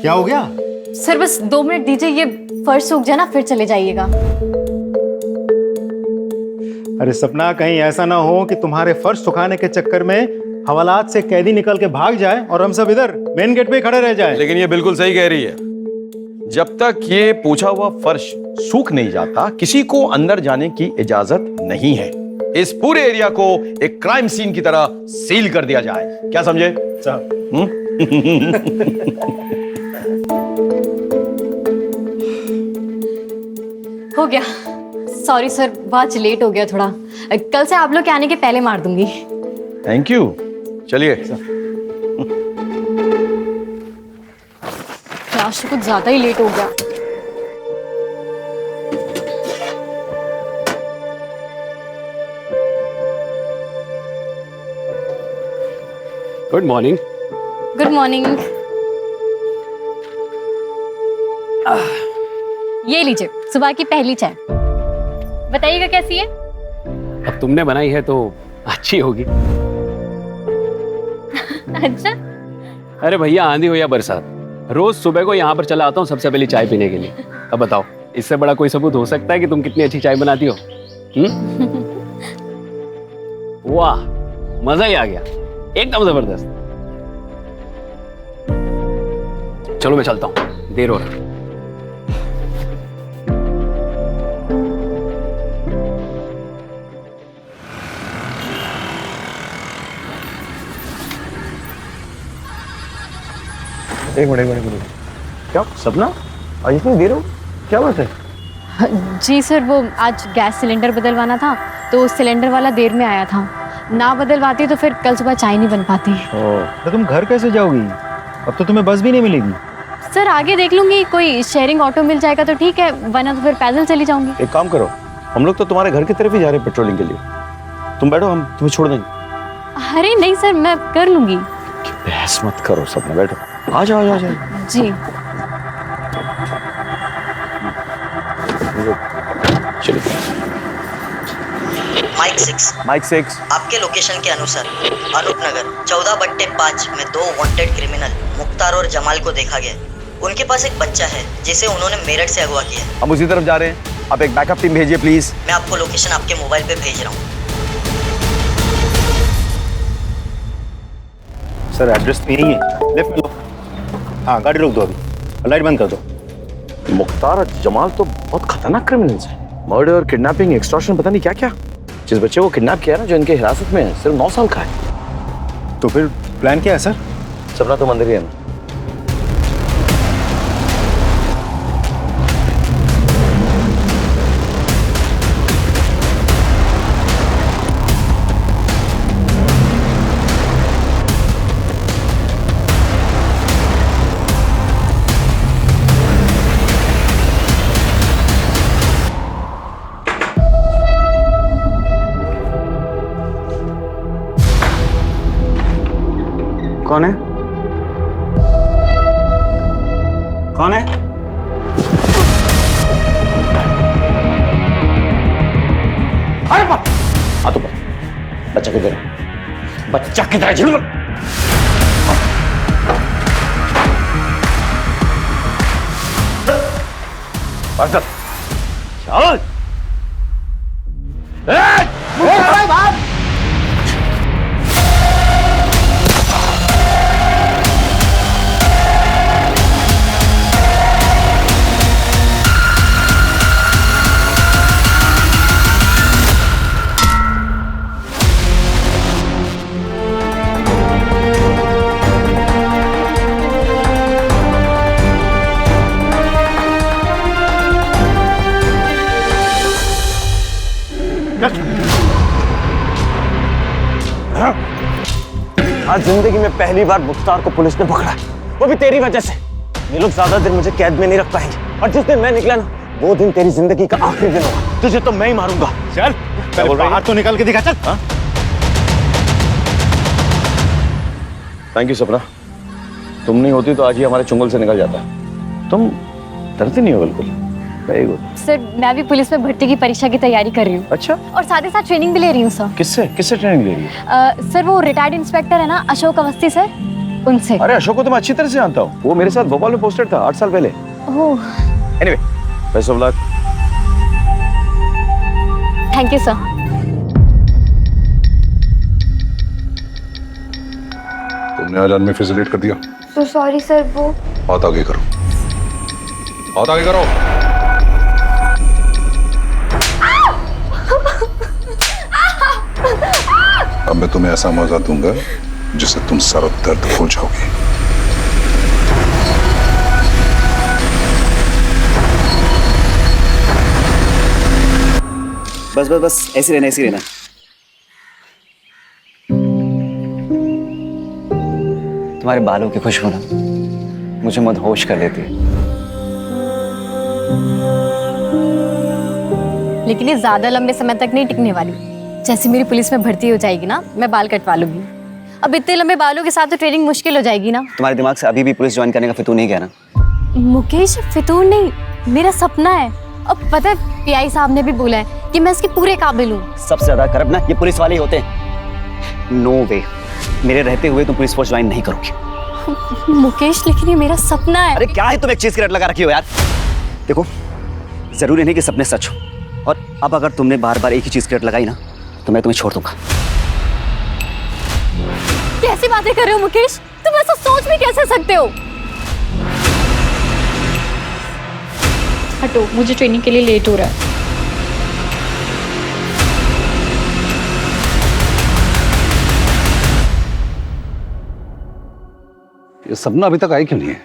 क्या हो गया? सर बस 2 मिनट दीजिए, ये फर्श सूख जाए ना फिर चले जाइएगा। अरे सपना, कहीं ऐसा ना हो कि तुम्हारे फर्श सुखाने के चक्कर में हवालात से कैदी निकल के भाग जाए और हम सब इधर मेन गेट पे ही खड़े रह जाएं। लेकिन ये बिल्कुल सही कह रही है। जब तक ये पूछा हुआ फर्श सूख नहीं जाता, किसी को अंदर जाने की इजाजत नहीं है। इस पूरे एरिया को एक क्राइम सीन की तरह सील कर दिया जाए। क्या समझे साहब? हो गया। सॉरी सर, बहुत लेट हो गया थोड़ा। कल से आप लोग के आने के पहले मार दूंगी। Thank you. चलिए। आज तो कुछ ज्यादा ही लेट हो गया। Good morning. Good morning. ये लीजिए सुबह की पहली चाय। बताइएगा कैसी है? अब तुमने बनाई है तो अच्छी होगी। अच्छा। अरे भैया, आंधी हो या बरसात, रोज सुबह को यहाँ पर चला आता हूँ सबसे पहले चाय पीने के लिए। अब बताओ, इससे बड़ा कोई सबूत हो सकता है कि तुम कितनी अच्छी चाय बनाती हो? वाह, मजा ही आ गया, एकदम जबरदस्त। चलो मैं चलता हूँ, देर हो रहा है। एक मिनट। क्या सपना, आज इतनी देर हो? क्या बात है? जी सर, वो आज गैस सिलेंडर बदलवाना था तो सिलेंडर वाला देर में आया था। ना बदलवाती तो फिर कल सुबह चाय नहीं बन पाती। तो तुम घर कैसे जाओगी? अब तो तुम्हें बस भी नहीं मिलेगी। सर आगे देख लूंगी, कोई शेयरिंग ऑटो मिल जाएगा तो ठीक है, वरना तो फिर पैदल चली जाऊंगी। एक काम करो, हम लोग तो तुम्हारे घर की तरफ ही जा रहे हैं पेट्रोलिंग के लिए। तुम बैठो, हम तुम्हें छोड़ देंगे। अरे नहीं सर, मैं कर लूंगी। बहस मत करो सपना, बैठो। आ जाओ। जी। चलिए। Mike 6 mike 6। आपके लोकेशन के अनुसार अनूप नगर 14/5 में 2 वांटेड क्रिमिनल मुख्तार और जमाल को देखा गया। उनके पास एक बच्चा है जिसे उन्होंने मेरठ से अगवा किया। हम उसी तरफ जा रहे हैं, आप एक बैकअप टीम भेजिए प्लीज। मैं आपको लोकेशन आपके मोबाइल पे भेज रहा हूँ। सर एड्रेस तो यही है, लेफ्ट में लो। हाँ, गाड़ी रोक दो, अभी लाइट बंद कर दो। मुख्तार और जमाल तो बहुत खतरनाक क्रिमिनल्स हैं। मर्डर, किडनैपिंग, एक्सटॉर्शन, पता नहीं क्या क्या। जिस बच्चे को किडनैप किया ना, जो इनके हिरासत में है, सिर्फ 9 साल का है। तो फिर प्लान क्या है सर? सपना तुम अंदर ही है ना? कौन है? कौन है? अरे बाप! आ तो बच्चा किधर है? बच्चा किधर है? जल्दी चल। आज जिंदगी में पहली बार मुख्तार को पुलिस ने पकड़ा, वो भी तेरी वजह से। ये लोग ज्यादा दिन मुझे कैद में नहीं रख पाएंगे, और जिस दिन मैं निकला ना, वो दिन तेरी जिंदगी का आखिरी दिन होगा। तुझे तो मैं ही मारूंगा। चल, पहले बाहर तो निकाल के दिखा। चल। थैंक यू सपना, तुम नहीं होती तो आज ही हमारे चुंगल से निकल जाता। तुम डरती नहीं हो बिल्कुल। Very good. सर मैं भी पुलिस में भर्ती की परीक्षा की तैयारी कर रही हूँ। अच्छा, और साथ ही साथ ट्रेनिंग भी ले रही हूँ सर। किससे ट्रेनिंग ले रही है? सर वो रिटायर्ड इंस्पेक्टर है ना, अशोक अवस्थी सर, उनसे। अरे अशोक को तो मैं अच्छी तरह से जानता हूँ, वो मेरे साथ भोपाल में पोस्टेड था 8 साल पहले। Oh, anyway, best of luck. Thank you sir. तुमने आज आदमी फैसिलिटेट कर दिया। तो सॉरी सर, वो हाथ आगे करो, हाथ आगे करो। अब मैं तुम्हें ऐसा मौका दूंगा जिससे तुम सर दर्द भूल जाओगे। बस बस बस, ऐसे रहना ऐसे रहना। तुम्हारे बालों की खुशबू ना मुझे मदहोश कर देती है। लेकिन ये ज्यादा लंबे समय तक नहीं टिकने वाली। जैसे मेरी पुलिस में भर्ती हो जाएगी ना, मैं बाल कटवा लूंगी। अब इतने लंबे बालों के साथ तो ट्रेनिंग मुश्किल हो जाएगी ना। तुम्हारे दिमाग से अभी भी पुलिस ज्वाइन करने का फितूर नहीं गया ना? मुकेश, फितूर नहीं, मेरा सपना है। अब पता है पीआई साहब ने भी बोला है कि मैं इसके पूरे काबिल हूँ। सबसे ज्यादा करप्ट ना ये पुलिस वाले ही होते हैं। नो वे, मेरे रहते हुए तुम पुलिस फोर्स ज्वाइन नहीं करोगे। मुकेश, लेकिन ये मेरा सपना है। अरे क्या है, तुम एक चीज की रट लगा रखी हो यार। देखो, जरूरी नहीं कि सपने सच हो, और अब अगर तुमने बार बार एक ही चीज की रट लगाई ना तो मैं तुम्हें छोड़ दूंगा। कैसी बातें कर रहे हो मुकेश? तुम ऐसा सोच भी कैसे सकते हो? हटो, मुझे ट्रेनिंग के लिए लेट हो रहा है। ये सपना अभी तक आई क्यों नहीं है?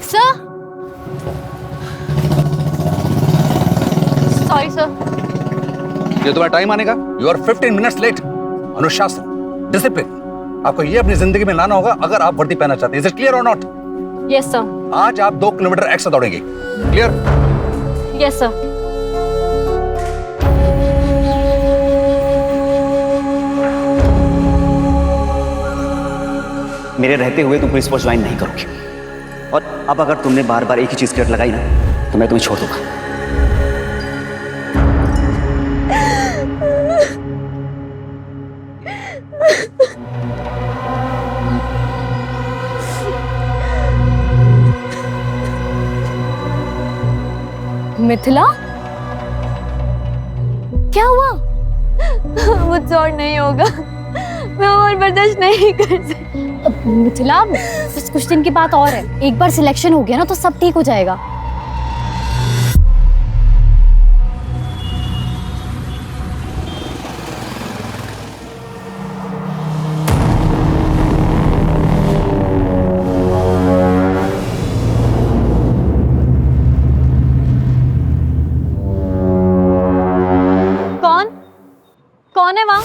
Sir, sorry sir. ये तुम्हारा टाइम आने का? You are 15 minutes late. अनुशासन, डिसिप्लिन, आपको ये अपनी जिंदगी में लाना होगा अगर आप वर्दी पहनना चाहते हैं। इज इट क्लियर और नॉट? Yes sir. आज आप 2 किलोमीटर एक्स्ट्रा दौड़ेंगे। क्लियर? Yes sir. मेरे रहते हुए तुम पुलिस फोर्स ज्वाइन नहीं करोगे, और अब अगर तुमने बार बार एक ही चीज की रट लगाई ना तो मैं तुम्हें छोड़ दूंगा। मिथिला, क्या हुआ? मुझसे और नहीं होगा, मैं और बर्दाश्त नहीं कर सकती। मिथिला, बस कुछ दिन की बात और है। एक बार सिलेक्शन हो गया ना तो सब ठीक हो जाएगा। कौन है वहां?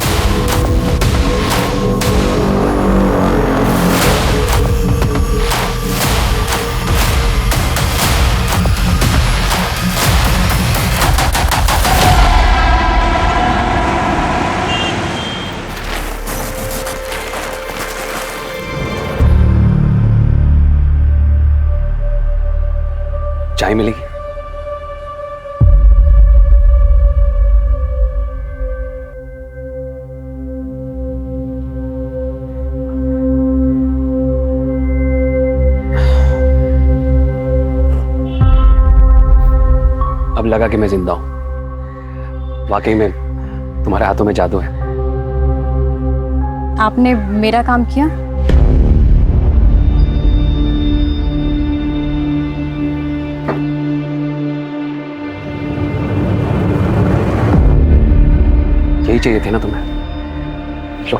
चाय मिलेगी? अब लगा कि मैं जिंदा हूं। वाकई में तुम्हारे हाथों में जादू है। आपने मेरा काम किया? यही चाहिए थे ना तुम्हें? लो।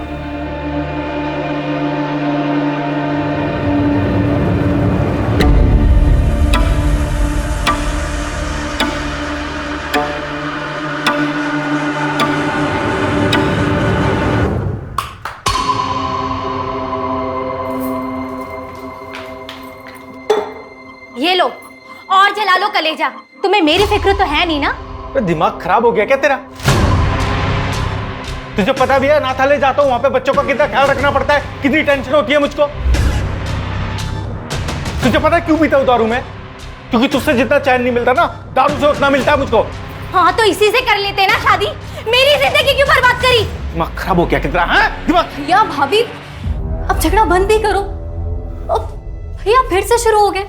ये लो और जला लो कलेजा। तुम्हें मेरी फिक्र तो है नहीं ना? दिमाग खराब हो गया क्या तेरा? तुझे पता भी है नाथालय जाता हूँ, वहां पे बच्चों का कितना ख्याल रखना पड़ता है, कितनी टेंशन होती है मुझको। तुझे पता है क्यों पीता हूँ दारू में? क्योंकि तुझसे जितना चैन नहीं मिलता ना, दारू से उतना मिलता है मुझको। हाँ तो इसी से कर लेते ना शादी। मेरी जिंदगी क्यों बर्बाद करी? दिमाग खराब हो गया कितना? हाँ दिमाग। भैया भाभी अब झगड़ा बंद भी करो। अब भैया फिर से शुरू हो गए।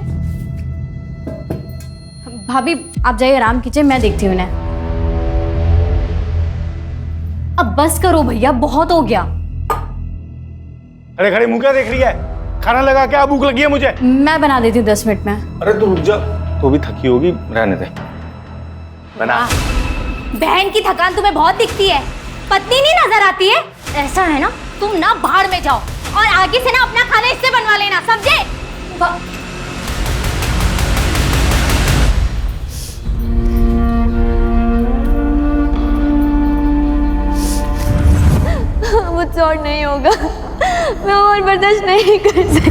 भाभी आप जाइए आराम कीजिए, मैं देखती हूँ उन्हें। अब बस करो भैया, बहुत हो गया। अरे खड़े मुंह क्या देख रही है? खाना लगा क्या? भूख लगी है मुझे। मैं बना देती हूँ 10 मिनट में। अरे तू रुक जा, तो भी थकी होगी, रहने दे। बना। बहन की थकान तुम्हें बहुत दिखती है, पत्नी नहीं नजर आती है। ऐसा है ना, तुम ना भाड़ में जाओ और आगे से ना अपना खाना इससे बनवा लेना, समझे? मुझसे और नहीं होगा, मैं और बर्दाश्त नहीं कर सकती।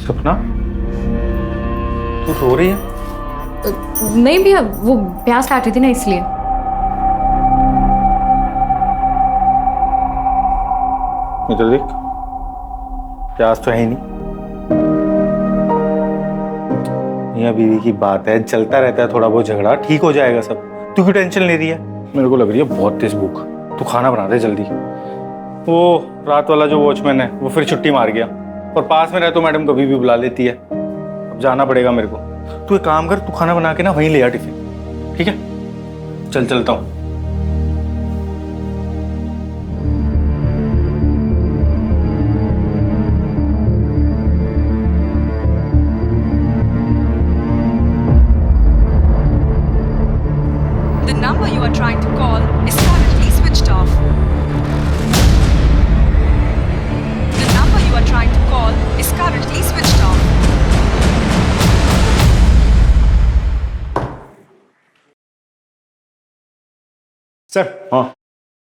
सपना, तू रो रही है? नहीं भैया, वो प्याज काट रही थी ना इसलिए। इधर देख, प्याज तो है ही नहीं। मियां बीवी की बात है, चलता रहता है थोड़ा बहुत झगड़ा, ठीक हो जाएगा सब। तू क्यों टेंशन ले रही है? मेरे को लग रही है बहुत तेज भूख। तू खाना बना दे जल्दी। वो रात वाला जो वॉचमैन है वो फिर छुट्टी मार गया, और पास में रहे तो मैडम कभी भी बुला लेती है। अब जाना पड़ेगा मेरे को। तू एक काम कर, तू खाना बना के ना वहीं ले आ टिफिन, ठीक है? चल चलता हूँ। The number you are trying to call is currently switched off. The number you are trying to call is currently switched off. Sir, हाँ,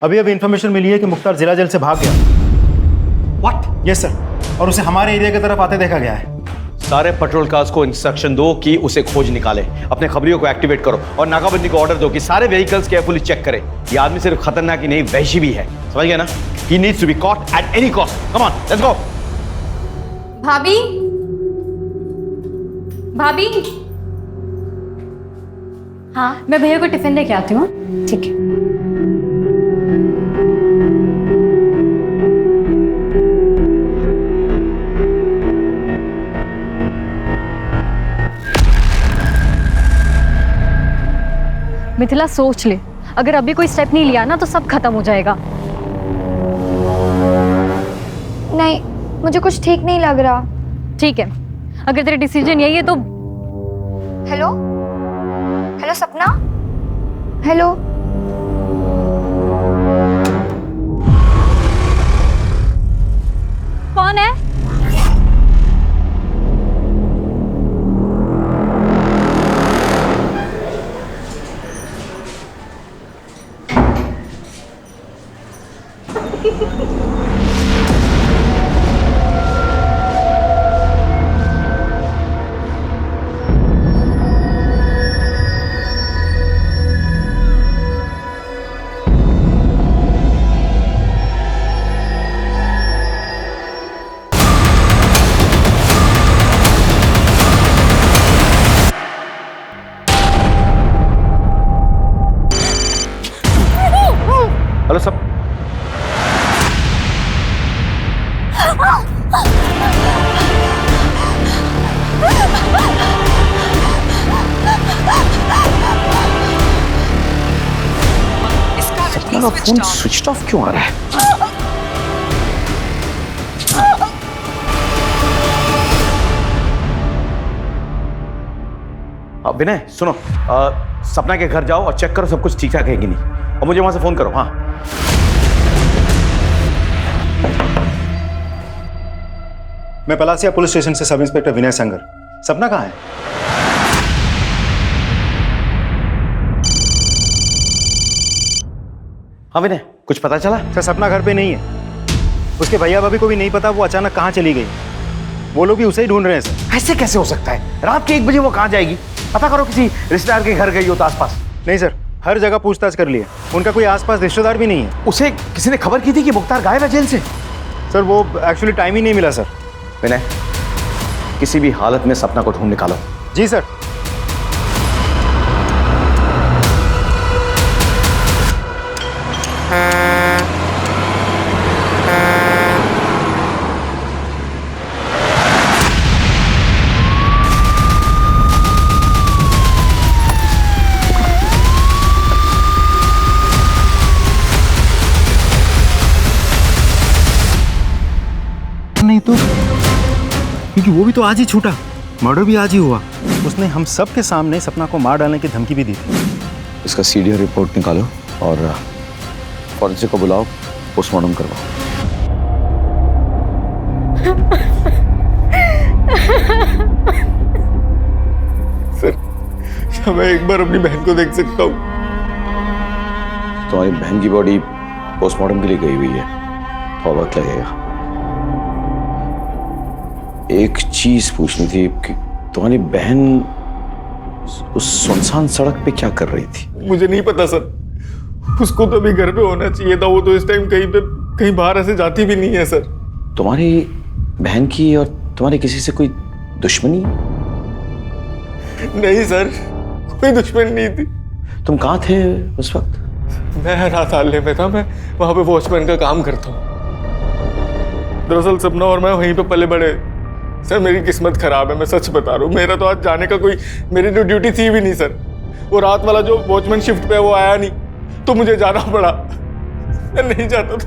अभी इन्फॉर्मेशन मिली है कि मुख्तार जिला जेल से भाग गया। व्हाट? यस सर, और उसे हमारे एरिया की तरफ आते देखा गया है। सारे पेट्रोल कार्स को इंस्ट्रक्शन दो कि उसे खोज निकाले, अपने खबरियों को एक्टिवेट करो और नाकाबंदी को ऑर्डर दो कि सारे व्हीकल्स केयरफुली चेक करें। ये आदमी सिर्फ खतरनाक ही नहीं, वहशी भी है, समझ गया ना? He needs to be caught at any cost. Come on, let's go. भाभी, भाभी। हाँ, मैं भैया को टिफिन दे के आती हूँ। ठीक है। मिथिला सोच ले, अगर अभी कोई स्टेप नहीं लिया ना तो सब खत्म हो जाएगा। नहीं, मुझे कुछ ठीक नहीं लग रहा। ठीक है, अगर तेरा डिसीजन यही है तो। हेलो हेलो सपना, हेलो। कौन है? हेलो सब, Is currently switched off. Switch off क्यों आ रहा है? विनय सुनो, सपना के घर जाओ और चेक करो सब कुछ ठीक ठाक है कि नहीं, और मुझे वहां से फोन करो। हाँ, मैं पलासिया पुलिस स्टेशन से सब इंस्पेक्टर विनय संगर। सपना कहाँ है? हाँ विनय, कुछ पता चला? सर, सपना घर पे नहीं है। उसके भैया भाभी को भी नहीं पता वो अचानक कहाँ चली गई। वो लोग भी उसे ही ढूंढ रहे हैं सर। ऐसे कैसे हो सकता है? रात के 1 बजे वो कहाँ जाएगी? पता करो, किसी रिश्तेदार के घर गई हो तो आसपास। नहीं सर, हर जगह पूछताछ कर लिए, उनका कोई आसपास रिश्तेदार भी नहीं है। उसे किसी ने खबर की थी कि मुख्तार गायब है जेल से? सर, वो एक्चुअली टाइम ही नहीं मिला सर। विनय, किसी भी हालत में सपना को ढूंढ निकालो। जी सर। नहीं तो, क्योंकि वो भी तो आज ही छूटा, मर्डर भी आज ही हुआ। उसने हम सब के सामने सपना को मार डालने की धमकी भी दी थी। इसका सीडीआर रिपोर्ट निकालो और फॉरेंसिक को बुलाओ, पोस्टमार्टम करवाओ। सर, क्या मैं एक बार अपनी बहन को देख सकता हूँ? तुम्हारी बहन की बॉडी पोस्टमार्टम के लिए गई हुई है, थोड़ा वक्त लगेगा। एक चीज पूछनी थी कि तुम्हारी बहन उस सुनसान सड़क पे क्या कर रही थी? मुझे नहीं पता सर, उसको तो अभी घर पे होना चाहिए था, वो तो इस टाइम कहीं बाहर ऐसे जाती भी नहीं है सर। तुम्हारी बहन की और तुम्हारी किसी से कोई दुश्मनी? नहीं सर, कोई दुश्मनी नहीं थी। तुम कहाँ थे उस वक्त? मैं रात हाले में था, मैं वहां पे वॉचमैन का काम करता हूँ। दरअसल सपना और मैं वहीं पे पले बड़े। सर मेरी किस्मत खराब है, मैं सच बता रहा हूँ। मेरा तो आज जाने का कोई, मेरी तो ड्यूटी थी भी नहीं सर। वो रात वाला जो वॉचमैन शिफ्ट पे है वो आया नहीं, तो मुझे जाना पड़ा। मैं नहीं जाता तो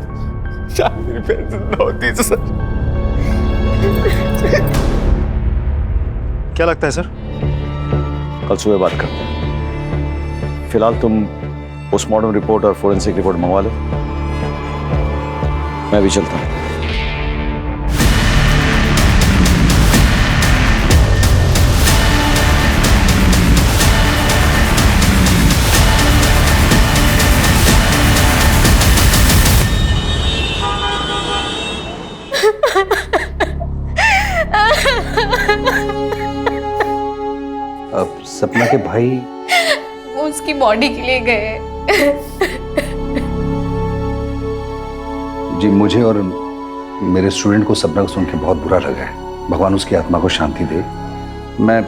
शायद मेरी बहन जिंदा होती है सर। क्या लगता है सर? कल सुबह बात करते हैं। फिलहाल तुम पोस्टमार्टम रिपोर्ट और फोरेंसिक रिपोर्ट मंगवा लो, मैं भी चलता हूँ। अब सपना के भाई वो उसकी बॉडी के लिए गए। जी, मुझे और मेरे स्टूडेंट को सपना को सुन के बहुत बुरा लगा है। भगवान उसकी आत्मा को शांति दे। मैं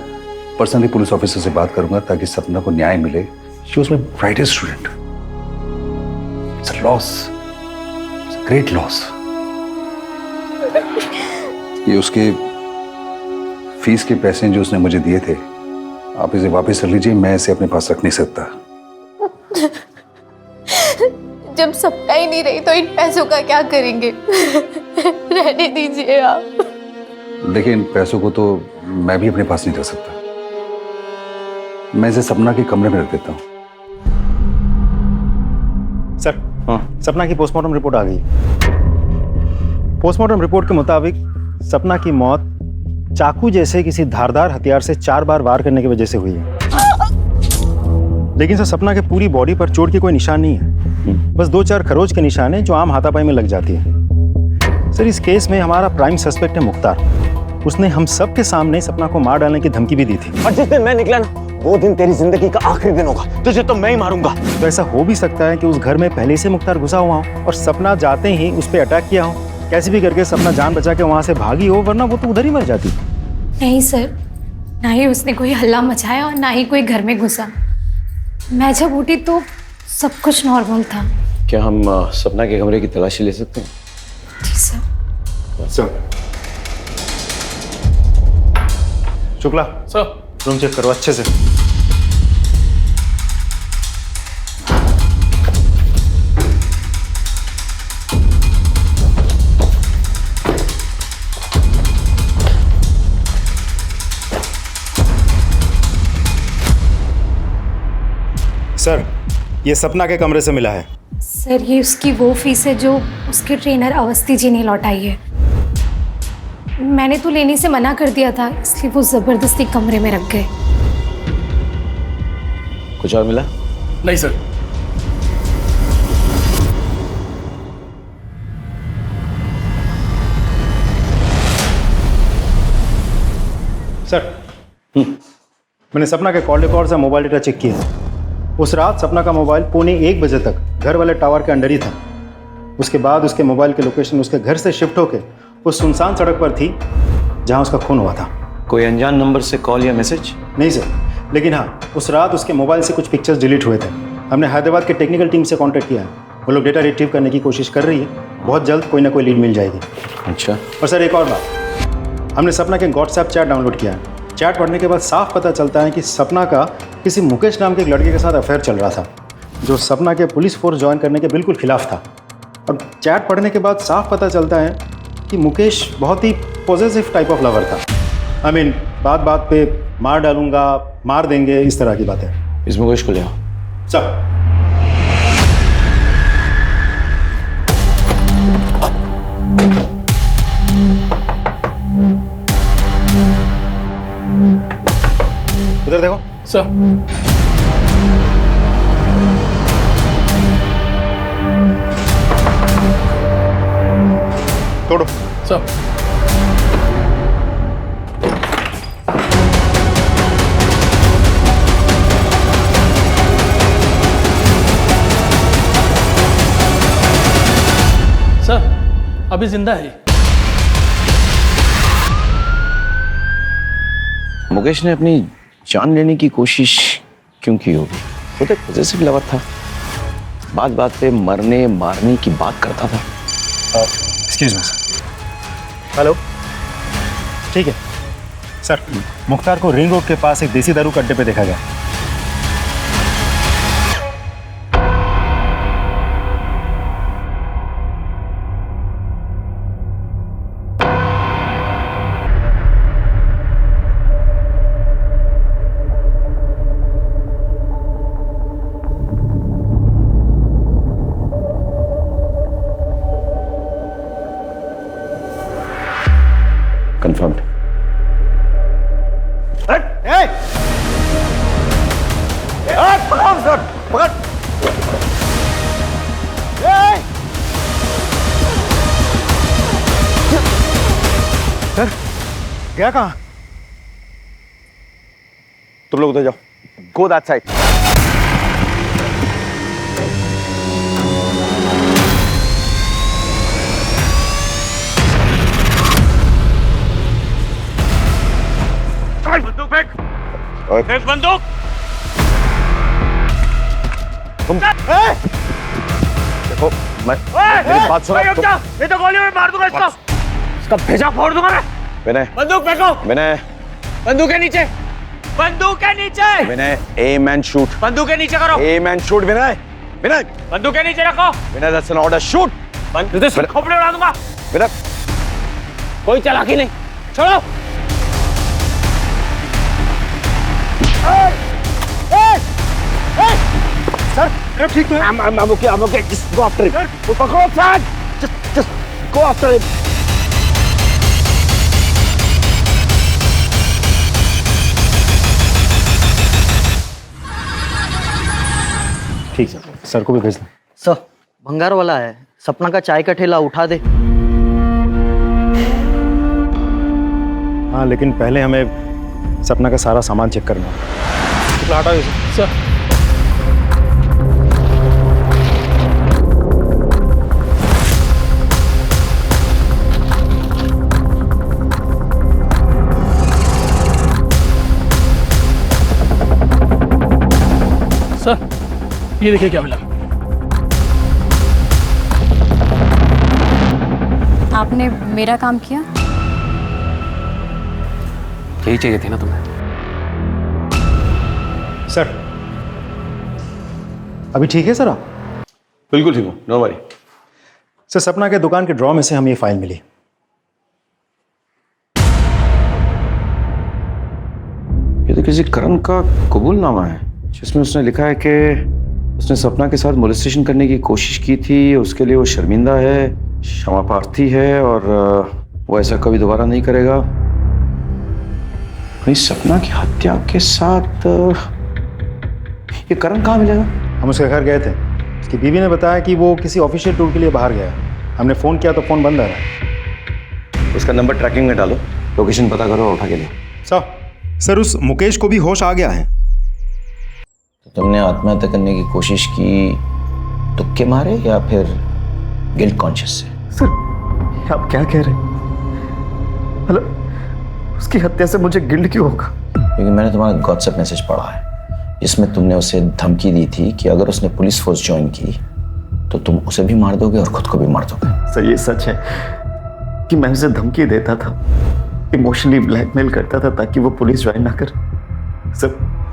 पर्सनली पुलिस ऑफिसर से बात करूंगा ताकि सपना को न्याय मिले। She was my brightest student. It's a loss, it's a great loss. ये उसके फीस के पैसे जो उसने मुझे दिए थे, आप इसे वापस कर लीजिए, मैं इसे अपने पास रख नहीं सकता। जब सपना ही नहीं रही तो इन पैसों का क्या करेंगे? रहने दीजिए आप। देखिए, इन पैसों को तो मैं भी अपने पास नहीं रख सकता। मैं इसे सपना के कमरे में रख देता हूँ। सर, सपना की पोस्टमार्टम रिपोर्ट आ गई। पोस्टमार्टम रिपोर्ट के मुताबिक सपना की मौत चाकू जैसे किसी धारदार हथियार से 4 बार वार करने की वजह से हुई है। लेकिन सर, सपना के पूरी बॉडी पर चोट के कोई निशान नहीं है, बस 2-4 खरोच के निशान है जो आम हाथापाई में लग जाती है। सर, इस केस में हमारा प्राइम सस्पेक्ट है मुख्तार। उसने हम सब के सामने सपना को मार डालने की धमकी भी दी थी। और जिस दिन मैं निकला ना, वो दिन तेरी जिंदगी का आखिरी दिन होगा। तुझे तो मैं ही मारूंगा। तो ऐसा हो भी सकता है कि उस घर में पहले से मुख्तार घुसा हुआ हो और सपना जाते ही उस पर अटैक किया हो। कैसे भी करके सपना जान बचा के वहां से भागी हो, वरना वो तो उधर ही मर जाती। नहीं सर, ना ही उसने कोई हल्ला मचाया और ना ही कोई घर में घुसा। मैं जब उठी तो सब कुछ नॉर्मल था। क्या हम सपना के कमरे की तलाशी ले सकते हैं? जी sir. Sir, Shukla sir, room check करो अच्छे से। सर, ये सपना के कमरे से मिला है। सर, ये उसकी वो फीस है जो उसके ट्रेनर अवस्थी जी ने लौटाई है। मैंने तो लेने से मना कर दिया था, इसलिए वो जबरदस्ती कमरे में रख गए। कुछ और मिला? नहीं सर। सर, मैंने सपना के कॉल रिकॉर्ड्स और मोबाइल डेटा चेक किया। उस रात सपना का मोबाइल 1:15 बजे तक घर वाले टावर के अंडर ही था। उसके बाद उसके मोबाइल की लोकेशन उसके घर से शिफ्ट होकर उस सुनसान सड़क पर थी जहां उसका खून हुआ था। कोई अनजान नंबर से कॉल या मैसेज? नहीं सर, लेकिन हाँ, उस रात उसके मोबाइल से कुछ पिक्चर्स डिलीट हुए थे। हमने हैदराबाद के टेक्निकल टीम से कांटेक्ट किया है, वो लोग डेटा रिट्रीव करने की कोशिश कर रही है। बहुत जल्द कोई ना कोई लीड मिल जाएगी। अच्छा। और सर, एक और बात, हमने सपना के व्हाट्सएप चैट डाउनलोड किया है। चैट पढ़ने के बाद साफ पता चलता है कि सपना का किसी मुकेश नाम के एक लड़के के साथ अफेयर चल रहा था, जो सपना के पुलिस फोर्स ज्वाइन करने के बिल्कुल खिलाफ था। और चैट पढ़ने के बाद साफ पता चलता है कि मुकेश बहुत ही पॉजिटिव टाइप ऑफ लवर था। आई मीन बात बात पे मार डालूंगा, मार देंगे, इस तरह की बातें। इस मुकेश को ले आओ। सब उधर देखो। सर तोड़ो। सर सर अभी जिंदा है। मुकेश ने अपनी जान लेने की कोशिश क्यों की होगी? वो तो एक पॉजिटिव लवर था, बात बात पे मरने मारने की बात करता था। Excuse me sir. हेलो, ठीक है सर। मुख्तार को रिंग रोड के पास एक देसी दारू के अड्डे पे देखा गया। कंफर्म्ड। पकड़ सर, पकड़। सर गया कहाँ? तुम लोग उधर जाओ। Go that side. बंदूक फेंक। फेंक बंदूक। तुम देखो, मेरी बात सुनो। नहीं तो गोली में मार दूंगा इसको। इसका भेजा फोड़ दूंगा मैं। विनय, बंदूक फेंको। विनय, बंदूक के नीचे। बंदूक के नीचे। Vinay, aim and shoot. बंदूक के नीचे करो। Aim and shoot. Vinay, Vinay, बंदूक के नीचे रखो। Vinay, that's an order. Shoot. खोपड़े उड़ा दूंगा। विनय, कोई चालाकी नहीं। छोड़ो। सर ठीक है। I'm okay. Just go after him. Go after him. Just go after him. ठीक है, सर को भी भेज दो। सर भंगार वाला है, सपना का चाय का ठेला उठा दे। हाँ, लेकिन पहले हमें सपना का सारा सामान चेक करना है। हटा दो सर। सर ये देखिए क्या मिला। आपने मेरा काम किया। यही चाहिए थी ना तुम्हें। सर अभी ठीक है सर आप? बिल्कुल ठीक हूँ, नो वरी। सर सपना के दुकान के ड्रॉ में से हमें ये फाइल मिली। ये तो किसी करण का कबूलनामा है जिसमें उसने लिखा है कि उसने सपना के साथ मोलेस्टेशन करने की कोशिश की थी, उसके लिए वो शर्मिंदा है, क्षमा प्रार्थी है और वो ऐसा कभी दोबारा नहीं करेगा। कहीं सपना की हत्या के साथ ये करण कहाँ मिलेगा? हम उसके घर गए थे, उसकी बीवी ने बताया कि वो किसी ऑफिशियल टूर के लिए बाहर गया। हमने फ़ोन किया तो फ़ोन बंद आ रहा है। उसका नंबर ट्रैकिंग में डालो, लोकेशन पता करो और उठा के ले। सर उस मुकेश को भी होश आ गया है। तो तुमने आत्महत्या करने की कोशिश की तुक्के मारे या फिर गिल्ट कॉन्शियस से? सर आप क्या कह रहे हैं? मतलब उसकी हत्या से मुझे गिल्ट क्यों होगा? क्योंकि मैंने तुम्हारा व्हाट्सएप मैसेज पढ़ा है जिसमें तुमने उसे धमकी दी थी कि अगर उसने पुलिस फोर्स ज्वाइन की तो तुम उसे भी मार दोगे और खुद को भी मार दोगे। सर ये सच है कि मैं उसे धमकी देता था, इमोशनली ब्लैकमेल करता था ताकि वो पुलिस ज्वाइन ना कर। सर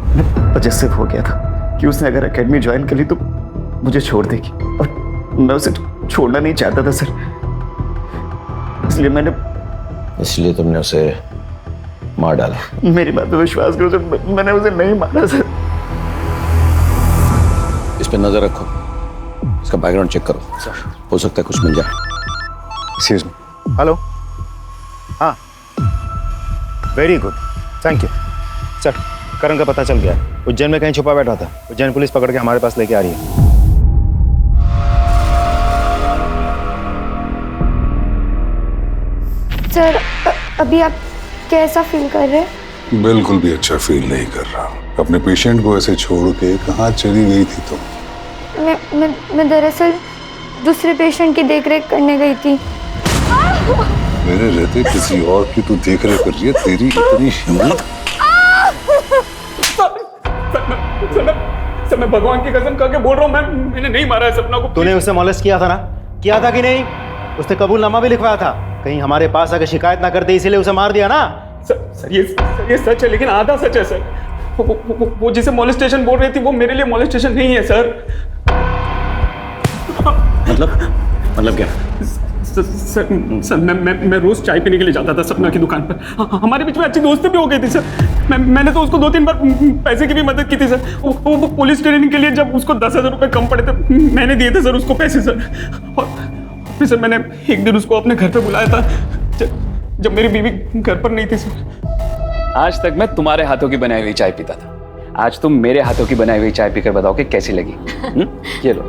मैं पजेसिव हो गया था कि उसने अगर एकेडमी ज्वाइन कर ली तो मुझे छोड़ देगी और मैं उसे छोड़ना नहीं चाहता था। सर इसलिए तुमने उसे मार डाला? मेरी बात पे विश्वास करो सर, मैंने उसे नहीं मारा सर। इस पे नजर रखो, इसका बैकग्राउंड चेक करो, हो सकता है कुछ मिल जाए। Excuse me. हेलो, हाँ, very good, thank you sir. Karan का पता चल गया, उज्जैन में कहीं छुपा बैठा था। उज्जैन पुलिस पकड़ के हमारे पास लेके आ रही है। सर अभी आप कैसा फील कर रहे हैं? बिल्कुल भी अच्छा फील नहीं कर रहा। अपने पेशेंट को ऐसे छोड़ के कहाँ चली गई थी तुम? मैं दरअसल दूसरे पेशेंट की देखरेख करने गई थी। मेरे रहते किसी और की तू देखरेख कर रही है? तेरी इतनी हिम्मत! सर मैं भगवान की कसम खा के बोल रहा हूँ, मैंने नहीं मारा है सपना को। तूने उसे मॉलेस्ट किया था ना? किया था कि नहीं? उसने कबूलनामा भी लिखवाया था, कहीं हमारे पास आकर शिकायत ना करते इसीलिए उसे मार दिया ना? सर ये सच है, लेकिन आधा सच है सर। वो जिसे मॉलेस्टेशन बोल रही थी वो मेरे लिए मॉलेस्टेशन नहीं है सर। मतलब क्या? सर मैं रोज चाय पीने के लिए जाता था सपना की दुकान पर। हमारे बीच में अच्छी दोस्ती भी हो गई थी सर। मैंने तो उसको 2-3 बार पैसे की भी मदद की थी सर। वो पुलिस ट्रेनिंग के लिए जब उसको 10,000 रुपए कम पड़े थे, मैंने दिए थे सर उसको पैसे सर। और फिर सर मैंने एक दिन उसको अपने घर पे बुलाया था जब मेरी बीवी घर पर नहीं थी सर। आज तक मैं तुम्हारे हाथों की बनाई हुई चाय पीता था, आज तुम मेरे हाथों की बनाई हुई चाय पीकर बताओ कि कैसी लगी। ये लो।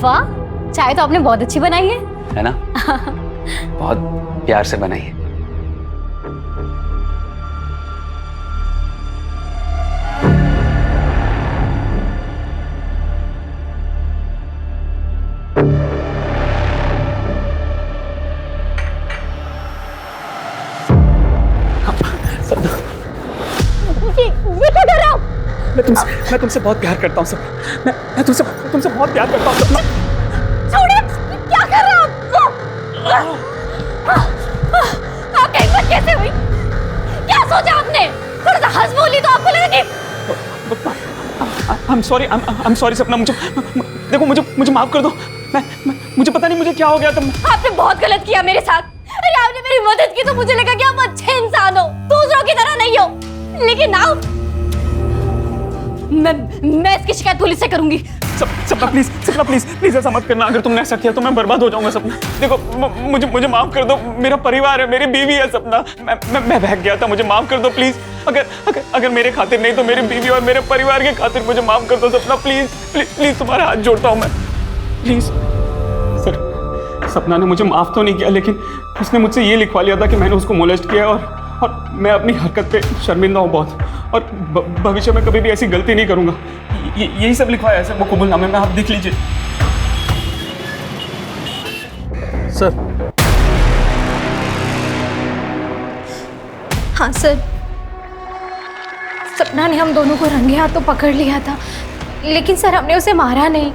वाह, चाय तो आपने बहुत अच्छी बनाई है ना? बहुत प्यार से बनाई है। मैं तुमसे बहुत प्यार करता हूँ सपना। मैं तुमसे बहुत प्यार करता हूँ सपना। छोड़िए, क्या कर रहे हो आप? हिम्मत कैसे हुई? क्या सोचा आपने? थोड़ा सा हंस बोली तो आपको लगा कि I'm sorry सपना, देखो मुझे माफ कर दो। मुझे पता नहीं मुझे क्या हो गया था। आपने बहुत गलत किया मेरे साथ। अरे आपने मेरी मदद की तो मुझे लगा कि आप अच्छे इंसान हो, दूसरों की तरह नहीं हो। लेकिन now मैं इसकी शिकायत पुलिस से करूंगी। सपना प्लीज ऐसा मत करना। अगर तुमने ऐसा किया तो मैं बर्बाद हो जाऊंगा सपना। देखो मुझे माफ कर दो, मेरा परिवार है, मेरी बीवी है सपना। मैं बहक गया था, मुझे माफ कर दो प्लीज। अगर मेरे खातिर नहीं तो मेरी बीवी और मेरे परिवार के खातिर मुझे माफ कर दो सपना। प्लीज तुम्हारा हाथ जोड़ता हूँ मैं, प्लीज। सर सपना ने मुझे माफ तो नहीं किया, लेकिन उसने मुझसे ये लिखवा लिया था कि मैंने उसको मोलेस्ट किया और मैं अपनी हरकत पे शर्मिंदा हूँ बहुत, और भविष्य में कभी भी ऐसी गलती नहीं करूंगा। यही सब लिखवाया है सर वो कबूलनामे में, आप देख लीजिए सर। हाँ सर, सपना ने हम दोनों को रंगे हाथों पकड़ लिया था, लेकिन सर हमने उसे मारा नहीं।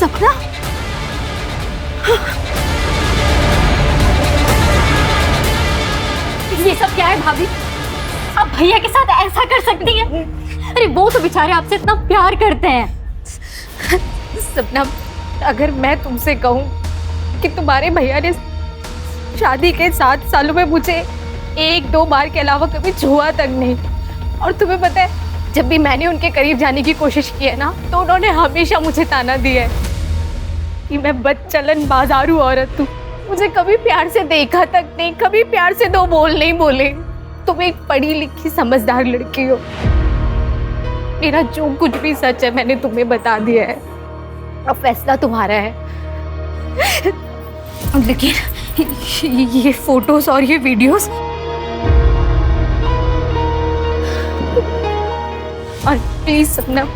सपना, ये सब क्या है भाभी? आप भैया के साथ ऐसा कर सकती हैं? अरे वो तो बेचारे आपसे इतना प्यार करते हैं। सपना, अगर मैं तुमसे कहूँ कि तुम्हारे भैया ने शादी के 7 सालों में मुझे 1-2 बार के अलावा कभी छुआ तक नहीं, और तुम्हें पता है जब भी मैंने उनके करीब जाने की कोशिश की है ना, तो उन्होंने हमेशा मुझे ताना दिया है कि मैं बदचलन बाजारू औरत हूँ, मुझे कभी प्यार से देखा तक नहीं, कभी प्यार से 2 बोल नहीं बोले। तुम एक पढ़ी लिखी समझदार लड़की हो। मेरा जो कुछ भी सच है मैंने तुम्हें बता दिया है, अब फैसला तुम्हारा है। लेकिन ये फोटोज और ये वीडियोस, और प्लीज सपना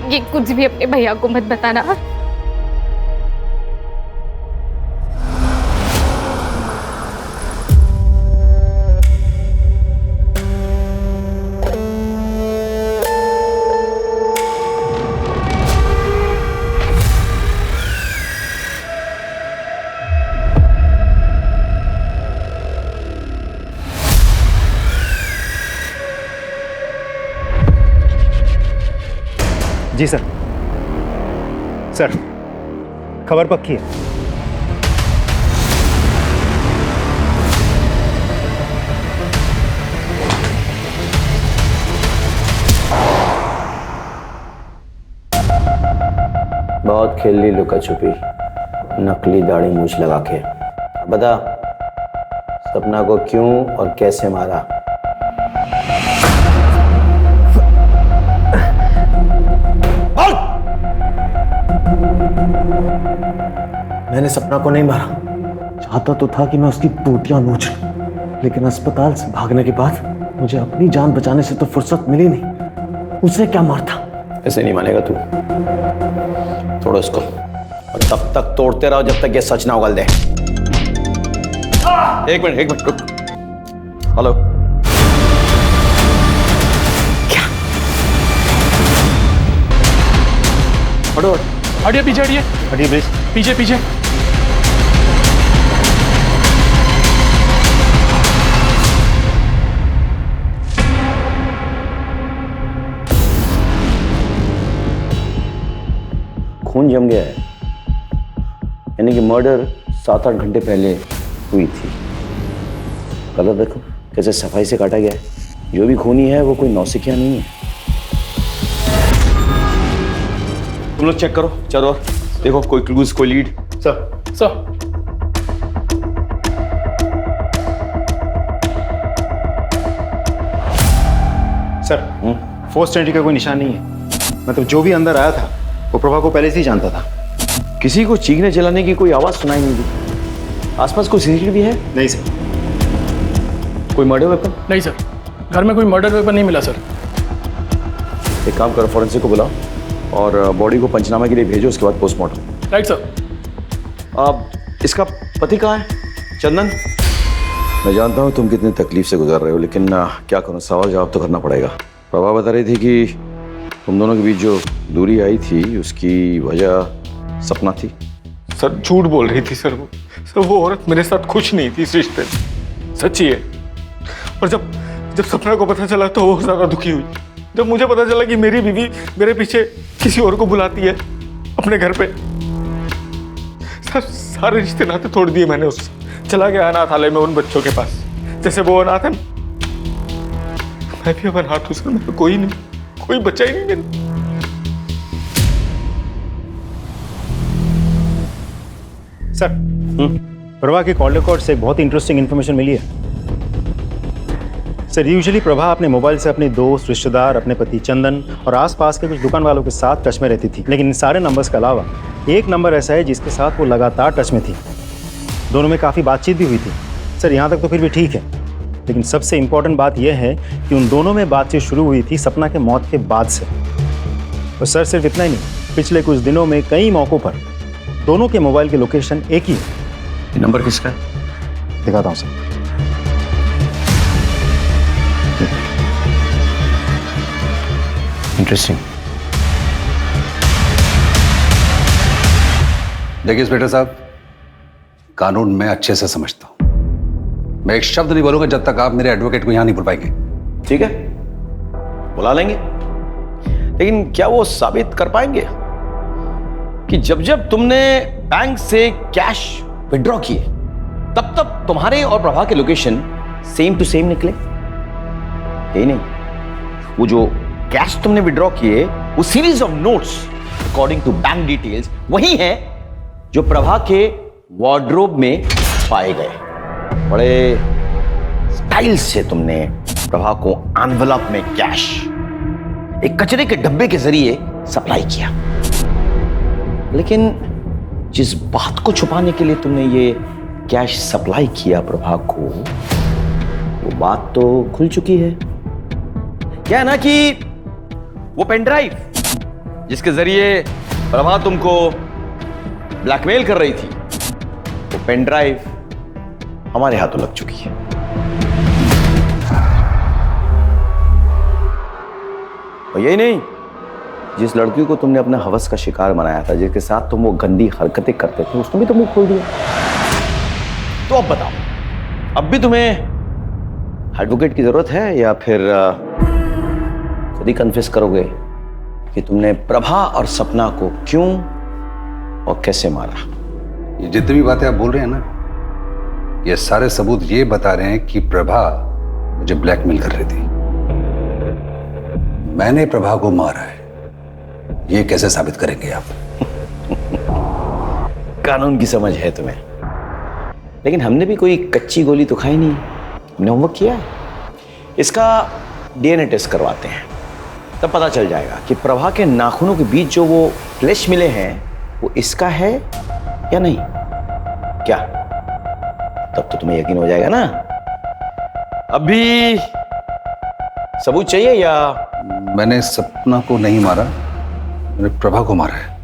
ये कुछ भी अपने भैया को मत बताना। जी सर। सर, खबर पक्की है। बहुत खेल ली लुका छुपी, नकली दाढ़ी मूछ लगा के। बता, सपना को क्यों और कैसे मारा? मैंने सपना को नहीं मारा। चाहता तो था कि मैं उसकी टूटियां नोच लूं, लेकिन अस्पताल से भागने के बाद मुझे अपनी जान बचाने से तो फुर्सत मिली नहीं। उसे क्या मारता? ऐसे नहीं मानेगा तू। तोड़ो इसको और तब तक तोड़ते रहो जब तक ये सच ना उगल दे। एक मिनट रुक। हेलो, क्या? हटो, हटिए पीछे, हटिए प्लीज। पीछे। खून जम गया है, यानी कि मर्डर 7-8 घंटे पहले हुई थी। कलर देखो कैसे सफाई से काटा गया है। जो भी खूनी है वो कोई नौसिखिया नहीं है। तुम लोग चेक करो, चलो देखो कोई क्लूज, कोई लीड। सर फोर्स्ड एंट्री का कोई निशान नहीं है। मतलब जो भी अंदर आया था वो प्रभा को पहले से ही जानता था। किसी को चीखने चिल्लाने की कोई आवाज सुनाई नहीं दी। आसपास कोई सीसीटीवी है? नहीं सर। कोई मर्डर वेपन? नहीं सर, घर में कोई मर्डर वेपन नहीं मिला सर। एक काम करो, फॉरेंसिक को बुलाओ और बॉडी को पंचनामे के लिए भेजो, उसके बाद पोस्टमार्टम। Right sir. अब इसका पति कहाँ है? चंदन? मैं जानता हूँ तुम कितनी तकलीफ से गुजर रहे हो, लेकिन क्या करूँ, सवाल जवाब तो करना पड़ेगा। प्रभा बता रही थी कि तुम दोनों के बीच जो दूरी आई थी उसकी वजह सपना थी। सर झूठ बोल रही थी सर। वो औरत मेरे साथ खुश नहीं थी इस रिश्ते में, सच्ची है। और जब सपना को पता चला तो वो ज्यादा दुखी हुई। जब मुझे पता चला कि मेरी बीवी मेरे पीछे किसी और को बुलाती है अपने घर पे, सर सारे रिश्ते नाते तोड़ दिए मैंने उससे। चला गया अनाथालय में उन बच्चों के पास, जैसे वो अनाथ है मैं भी अब अनाथ हूं सर। मेरा कोई नहीं, कोई बच्चा ही नहीं मेरा। सर, प्रभा के कॉल रिकॉर्ड से बहुत इंटरेस्टिंग इंफॉर्मेशन मिली है। सर, यूजुअली प्रभा अपने मोबाइल से अपने दोस्त, रिश्तेदार, अपने पति चंदन और आसपास के कुछ दुकान वालों के साथ टच में रहती थी, लेकिन इन सारे नंबर्स के अलावा एक नंबर ऐसा है जिसके साथ वो लगातार टच में थी। दोनों में काफ़ी बातचीत भी हुई थी। सर, यहाँ तक तो फिर भी ठीक है, लेकिन सबसे इम्पोर्टेंट बात यह है कि उन दोनों में बातचीत शुरू हुई थी सपना के मौत के बाद से। और सर, सिर्फ इतना ही नहीं, पिछले कुछ दिनों में कई मौक़ों पर दोनों के मोबाइल की लोकेशन एक ही है। ये नंबर किसका है? दिखाता हूँ सर। इंटरेस्टिंग। देखिए इंस्पेक्टर साहब, कानून मैं अच्छे से समझता हूं। मैं एक शब्द नहीं बोलूंगा जब तक आप मेरे एडवोकेट को यहां नहीं बुलवाएंगे। ठीक है, बुला लेंगे, लेकिन क्या वो साबित कर पाएंगे कि जब जब तुमने बैंक से कैश विड्रॉ किए तब तब तुम्हारे और प्रभा के लोकेशन सेम टू सेम निकले? यही नहीं, वो जो कैश तुमने विड्रॉ किए वो series of notes according to bank details वही है जो प्रभा के वार्डरोब में पाए गए। बड़े स्टाइल से तुमने प्रभा को एनवेलप में कैश एक कचरे के डब्बे के जरिए सप्लाई किया, लेकिन जिस बात को छुपाने के लिए तुमने ये कैश सप्लाई किया प्रभा को, वो बात तो खुल चुकी है। क्या है ना कि वो पेन ड्राइव जिसके जरिए प्रभा तुमको ब्लैकमेल कर रही थी, वो पेन ड्राइव हमारे हाथों लग चुकी है। और यही नहीं, जिस लड़की को तुमने अपने हवस का शिकार बनाया था, जिसके साथ तुम वो गंदी हरकतें करते थे, उसने भी तो मुंह खोल दिया। तो अब बताओ, अब भी तुम्हें एडवोकेट की जरूरत है या फिर खुद ही कन्फेस करोगे कि तुमने प्रभा और सपना को क्यों और कैसे मारा। ये जितनी भी बातें आप बोल रहे हैं ना, ये सारे सबूत ये बता रहे हैं कि प्रभा मुझे ब्लैकमेल कर रही थी। मैंने प्रभा को मारा है, ये कैसे साबित करेंगे आप? कानून की समझ है तुम्हें, लेकिन हमने भी कोई कच्ची गोली तो खाई नहीं। हमने होमवर्क किया है। इसका डीएनए टेस्ट करवाते हैं, तब पता चल जाएगा कि प्रभा के नाखूनों के बीच जो वो फ्लैश मिले हैं वो इसका है या नहीं। क्या तब तो तुम्हें यकीन हो जाएगा ना। अभी सबूत चाहिए या? मैंने सपना को नहीं मारा, मैंने प्रभा को मारा है।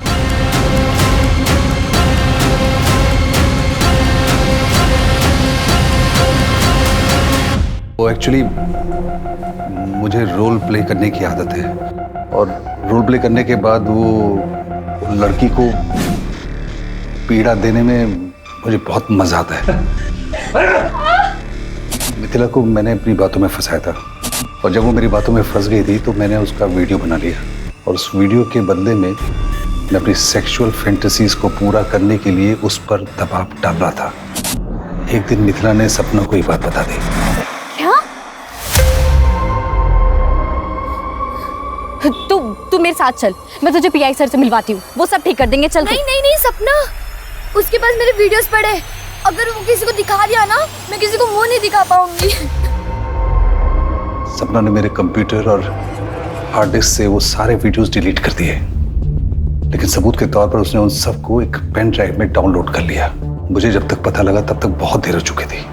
वो एक्चुअली मुझे रोल प्ले करने की आदत है, और रोल प्ले करने के बाद वो लड़की को पीड़ा देने में मुझे बहुत मजा आता है। मिथिला को मैंने अपनी बातों में फंसाया था, और जब वो मेरी बातों में फंस गई थी तो मैंने उसका वीडियो बना लिया, और उस वीडियो के बदले में मैं अपनी सेक्सुअल फैंटेसीज को पूरा करने के लिए उस पर दबाव डाल रहा था। एक दिन मिथिला ने सपना को ये बात बता दी। तू मेरे साथ चल, मैं तुझे पीआई सर से मिलवाती हूँ, वो सब ठीक कर देंगे। चल। नहीं नहीं नहीं सपना, उसके पास मेरे वीडियोस पड़े, अगर वो किसी को दिखा दिया ना, मैं किसी को मुंह नहीं दिखा पाऊंगी। सपना ने मेरे कंप्यूटर और हार्ड डिस्क से वो सारे वीडियोस डिलीट कर दिए, लेकिन सबूत के तौर पर उसने उन सबको एक पेन ड्राइव में डाउनलोड कर लिया। मुझे जब तक पता लगा तब तक बहुत देर हो चुकी थी।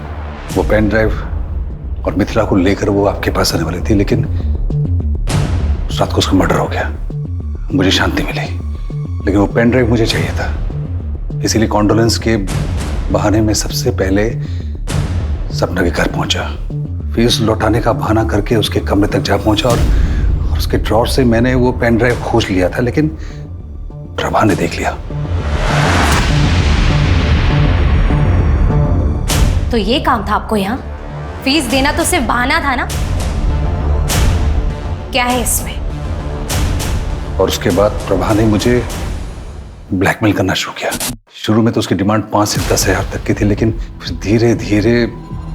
वो पेन ड्राइव और मिथिला को लेकर वो आपके पास आने वाली थी, लेकिन उस रात को उसका मर्डर हो गया। मुझे शांति मिली, लेकिन वो पेन ड्राइव मुझे चाहिए था, इसीलिए कॉन्डोलेंस के बहाने में सबसे पहले सपना के घर पहुंचा। फीस लौटाने का बहाना करके उसके कमरे तक जा पहुंचा, और उसके ड्रॉर से मैंने वो पेन ड्राइव खोज लिया था, लेकिन प्रभा ने देख लिया। तो ये काम था आपको यहाँ? फीस देना तो सिर्फ बहाना था ना? क्या है इसमें? और उसके बाद प्रभा ने मुझे ब्लैकमेल करना शुरू किया। शुरू में तो उसकी डिमांड 5 से 10 हज़ार तक की थी, लेकिन फिर धीरे धीरे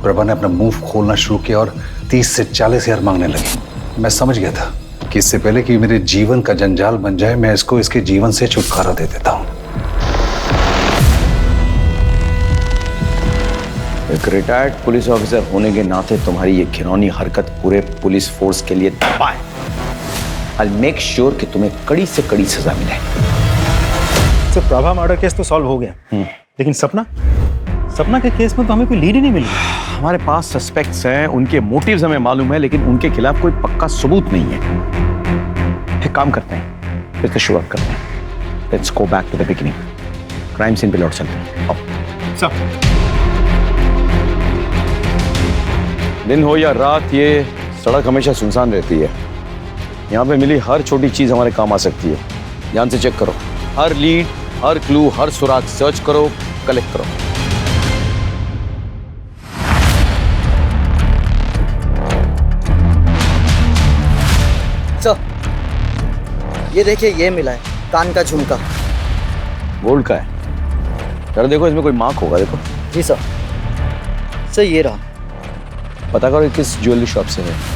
प्रभा ने अपना मुंह खोलना शुरू किया और 30 से 40 हज़ार मांगने लगी। मैं समझ गया था कि इससे पहले कि मेरे जीवन का जंजाल बन जाए, मैं इसको इसके जीवन से छुटकारा दे देता हूँ। एक रिटायर्ड पुलिस ऑफिसर होने के नाते तुम्हारी ये घिनौनी हरकत पूरे पुलिस फोर्स के लिए दबा है। I'll make sure कि तुम्हें कड़ी से कड़ी सजा मिले। सर, प्रभा मर्डर केस तो सॉल्व हो गया, लेकिन सपना के केस में तो हमें कोई लीड ही नहीं मिली। हमारे पास सस्पेक्ट्स हैं, उनके मोटिव्स हमें मालूम है, लेकिन उनके खिलाफ कोई पक्का सबूत नहीं है। एक काम करते हैं, फिर से शुरुआत करते हैं। Let's go back to the beginning. Crime scene पे लौट चलते हैं। सर, दिन हो या रात, ये सड़क हमेशा सुनसान रहती है। यहाँ पे मिली हर छोटी चीज हमारे काम आ सकती है। ध्यान से चेक करो, हर लीड, हर क्लू, हर सुराग सर्च करो, कलेक्ट करो। सर, ये देखिए, ये मिला है कान का झुमका। गोल्ड का है? जरा देखो, इसमें कोई मार्क होगा। देखो। जी सर। सर, ये रहा। पता करो किस ज्वेलरी शॉप से है।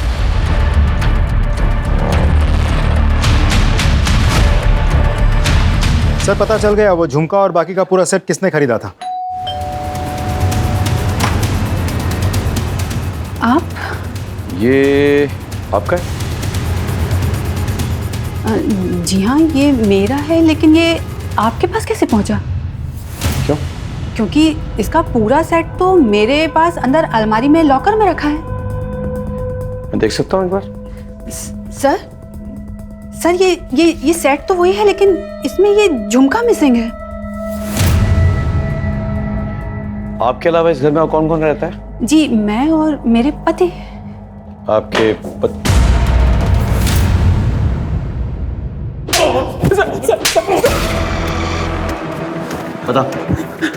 सर, पता चल गया वो झुमका और बाकी का पूरा सेट किसने खरीदा था। आप? ये आपका है? जी हाँ, ये मेरा है, लेकिन ये आपके पास कैसे पहुंचा? क्यों? क्योंकि इसका पूरा सेट तो मेरे पास अंदर अलमारी में लॉकर में रखा है। मैं देख सकता हूँ एक बार? सर, ये सेट तो वही है, लेकिन इसमें ये झुमका मिसिंग है। आपके अलावा इस घर में और कौन कौन रहता है? जी, मैं और मेरे पति। आपके पति? बता,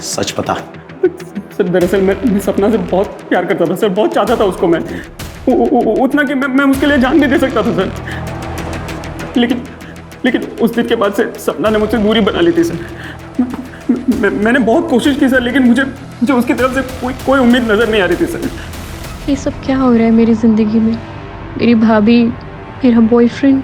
सच बता। सर, दरअसल मैं सपना से बहुत प्यार करता था सर, बहुत चाहता था उसको मैं, उतना कि मैं उसके लिए जान नहीं दे सकता था सर। लेकिन उस दिन के बाद से सपना ने मुझसे दूरी बना ली थी सर। मैंने बहुत कोशिश की सर, लेकिन मुझे उसकी तरफ से कोई उम्मीद नजर नहीं आ रही थी सर। ये सब क्या हो रहा है मेरी जिंदगी में? मेरी भाभी, मेरा बॉयफ्रेंड।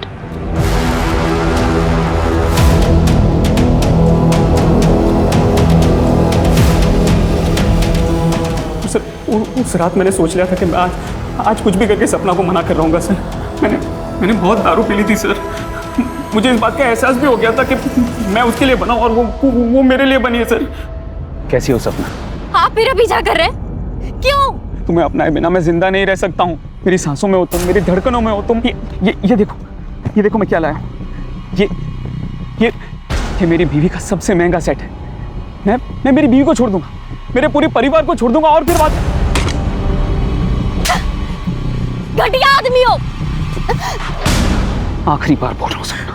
सर उस रात मैंने सोच लिया था कि मैं आज कुछ भी करके सपना को मना कर रहूँगा सर। मैंने बहुत दारू पी ली थी सर। मुझे इस बात का एहसास भी हो गया था कि मैं उसके लिए बना और वो मेरे लिए बनी है सर। कैसी हो सपना? आप मेरा पीछा कर रहे हैं? क्यों? तुम्हें अपनाए बिना मैं जिंदा नहीं रह सकता हूँ। मेरी सांसों में हो तुम, मेरी धड़कनों में हो तुम। ये देखो मैं क्या लाया हूँ। ये मेरी बीवी का सबसे महंगा सेट है। मैं मेरी बीवी को छोड़ दूंगा, मेरे पूरे परिवार को छोड़ दूंगा और फिर बात। घटिया आदमी हो। आखिरी बार बोल रहा हूँ सपना,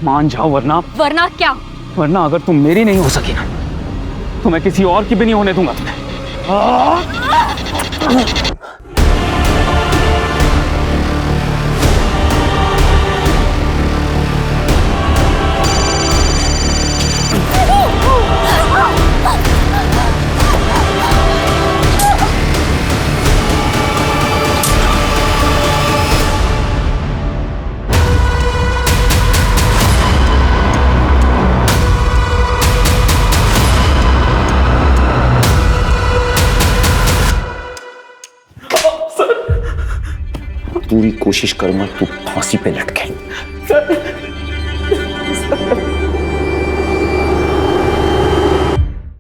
मान जाओ वरना क्या? वरना अगर तुम मेरी नहीं हो सकी ना तो मैं किसी और की भी नहीं होने दूंगा तुम्हें। पूरी कोशिश करूंगा तू फांसी पे लटके। सर